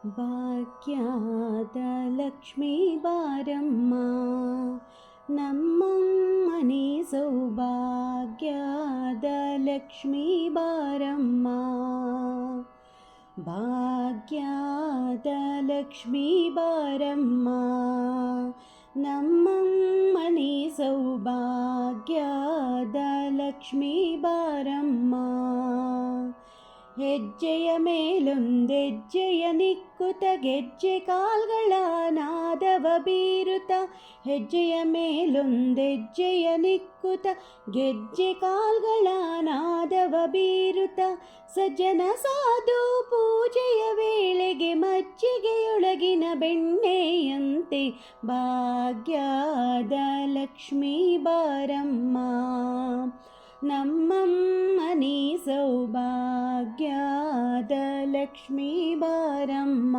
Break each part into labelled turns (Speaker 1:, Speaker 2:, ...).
Speaker 1: ಭಾಗ್ಯದ ಲಕ್ಷ್ಮೀ ಬಾರಮ್ಮ, ನಮ್ಮಮ್ಮನೆ ಸೌಭಾಗ್ಯದ ಲಕ್ಷ್ಮೀ ಬಾರಮ್ಮ. ಭಾಗ್ಯದ ಲಕ್ಷ್ಮೀ ಬಾರಮ್ಮ, ನಮ್ಮಮ್ಮನೆ ಸೌಭಾಗ್ಯದ ಲಕ್ಷ್ಮೀ ಬಾರಮ್ಮ. ಹೆಜ್ಜೆಯ ಮೇಲೊಂದೆಜ್ಜೆಯ ನಿಕ್ಕುತ ಗೆಜ್ಜೆ ಕಾಲ್ಗಳ ನಾದವ ಬೀರುತ, ಹೆಜ್ಜೆಯ ಮೇಲೊಂದೆಜ್ಜೆಯ ನಿಕ್ಕುತ ಗೆಜ್ಜೆ ಕಾಲ್ಗಳ ನಾದವ ಬೀರುತ, ಸಜ್ಜನ ಸಾಧು ಪೂಜೆಯ ವೇಳೆಗೆ ಮಜ್ಜಿಗೆಯೊಳಗಿನ ಬೆಣ್ಣೆಯಂತೆ ಭಾಗ್ಯದ ಲಕ್ಷ್ಮೀ ಬಾರಮ್ಮ. ನಮ್ಮಮ್ಮನೆ ಸೌಭಾಗ್ಯದ ಲಕ್ಷ್ಮೀ ಬಾರಮ್ಮ.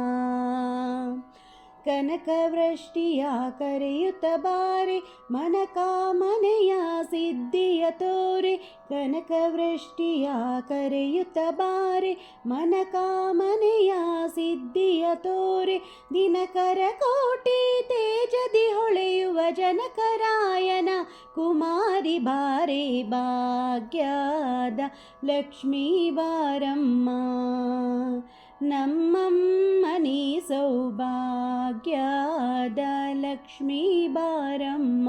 Speaker 1: ಕನಕವೃಷ್ಟಿಯ ಕರೆಯುತ್ತ ಬಾರೆ ಮನಕಾಮನೆಯ ಸಿದ್ಧಿಯ ತೋರೆ, ಕನಕವೃಷ್ಟಿಯ ಕರೆಯುತ್ತ ಬಾರೆ ಮನಕಾಮನೆಯ ಸಿದ್ಧಿಯ ತೋರೆ, ದಿನಕರ ಕೋಟಿ ತೇಜದಿ ಹೊಳೆಯುವ ಜನಕರಾಯನ ಕುಮಾರಿ ಬಾರೆ ಭಾಗ್ಯದ ಲಕ್ಷ್ಮೀ ಬಾರಮ್ಮ. ನಮ್ಮಮ್ಮನೆ ಸೌಭಾಗ್ಯದ ಲಕ್ಷ್ಮೀ ಬಾರಮ್ಮ.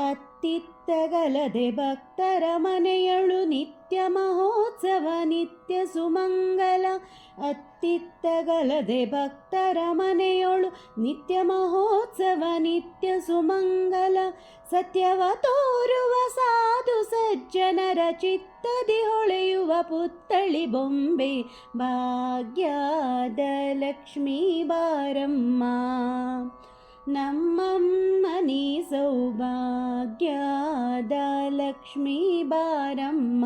Speaker 1: ಅತ್ತಿತ್ತಗಲದೆ ಭಕ್ತರ ಮನೆಯಳು ನಿತ್ಯ ಮಹೋತ್ಸವ ನಿತ್ಯ ಸುಮಂಗಲ, ಅತ್ತಿತ್ತಗಲದೆ ಭಕ್ತರ ಮನೆಯೊಳು ನಿತ್ಯ ಮಹೋತ್ಸವ ನಿತ್ಯ ಸುಮಂಗಲ, ಸತ್ಯವ ತೋರುವ ಸಾಧು ಸಜ್ಜನರ ಚಿತ್ತದಿ ಹೊಳೆಯುವ ಪುತ್ತಳಿ ಬೊಂಬೆ ಭಾಗ್ಯದ ಲಕ್ಷ್ಮೀ ಬಾರಮ್ಮ. ನಮ್ಮಮ್ಮನೆ ಸೌಭಾಗ್ಯದ ಲಕ್ಷ್ಮೀ ಬಾರಮ್ಮ.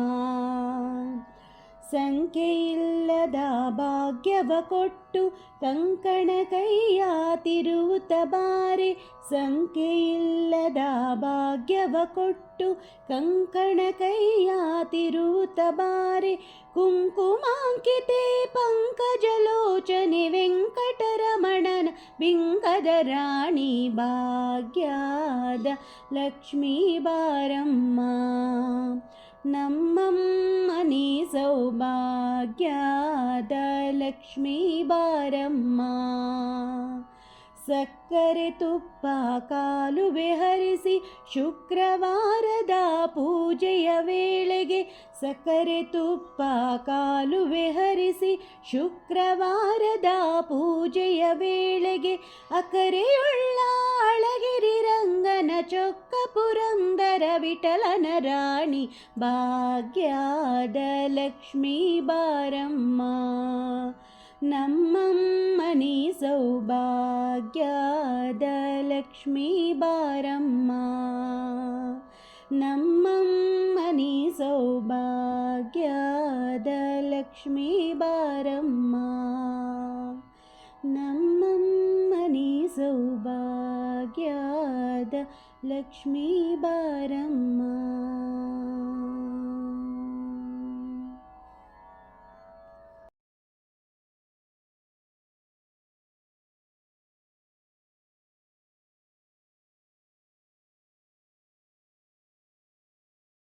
Speaker 1: ಸಂಖ್ಯೆಯಿಲ್ಲದ ಭಾಗ್ಯವ ಕೊಟ್ಟು ಕಂಕಣ ಕೈಯ ತಿರುವುತ ಬಾರೆ, ಸಂಖ್ಯೆಯಿಲ್ಲದ ಭಾಗ್ಯವ ಕೊಟ್ಟು ಕಂಕಣ ಕೈಯ ತಿರುವುತ ಬಾರೆ, ಕುಂಕುಮಾಂಕಿತೆ ಪಂಕಜಲೋಚನೆ ವೆಂಕಟರಮಣನ ಬಿಂಕದ ರಾಣಿ ಭಾಗ್ಯದ ಲಕ್ಷ್ಮೀ ಬಾರಮ್ಮ. ನಮ್ಮಮ್ಮನೆ ಸೌಭಾಗ್ಯದ ಲಕ್ಷ್ಮೀ ಬಾರಮ್ಮ. ಸಕ್ಕರೆ ತುಪ್ಪ ಕಾಲುವೆ ಹರಿಸಿ ಶುಕ್ರವಾರದ ಪೂಜೆಯ ವೇಳೆಗೆ, ಸಕ್ಕರೆ ತುಪ್ಪ ಕಾಲುವೆ ಹರಿಸಿ ಶುಕ್ರವಾರದ ಪೂಜೆಯ ವೇಳೆಗೆ, ಅಕರೆಯುಳ್ಳ ಅಳಗಿರಿ ರಂಗನ ಚೊಕ್ಕ ಪುರಂದರ ವಿಠಲನ ರಾಣಿ ಭಾಗ್ಯದ ಲಕ್ಷ್ಮೀ ಬಾರಮ್ಮ. ನಮ್ಮಮ್ಮನೆ ಸೌಭಾಗ್ಯದ ಲಕ್ಷ್ಮೀ ಬಾರಮ್ಮ. ನಮ್ಮಮ್ಮನೆ ಸೌಭಾಗ್ಯದ ಲಕ್ಷ್ಮೀ ಬಾರಮ್ಮ. ನಮ್ಮಮ್ಮನೆ ಸೌಭಾಗ್ಯದ ಲಕ್ಷ್ಮೀ ಬಾರಮ್ಮ.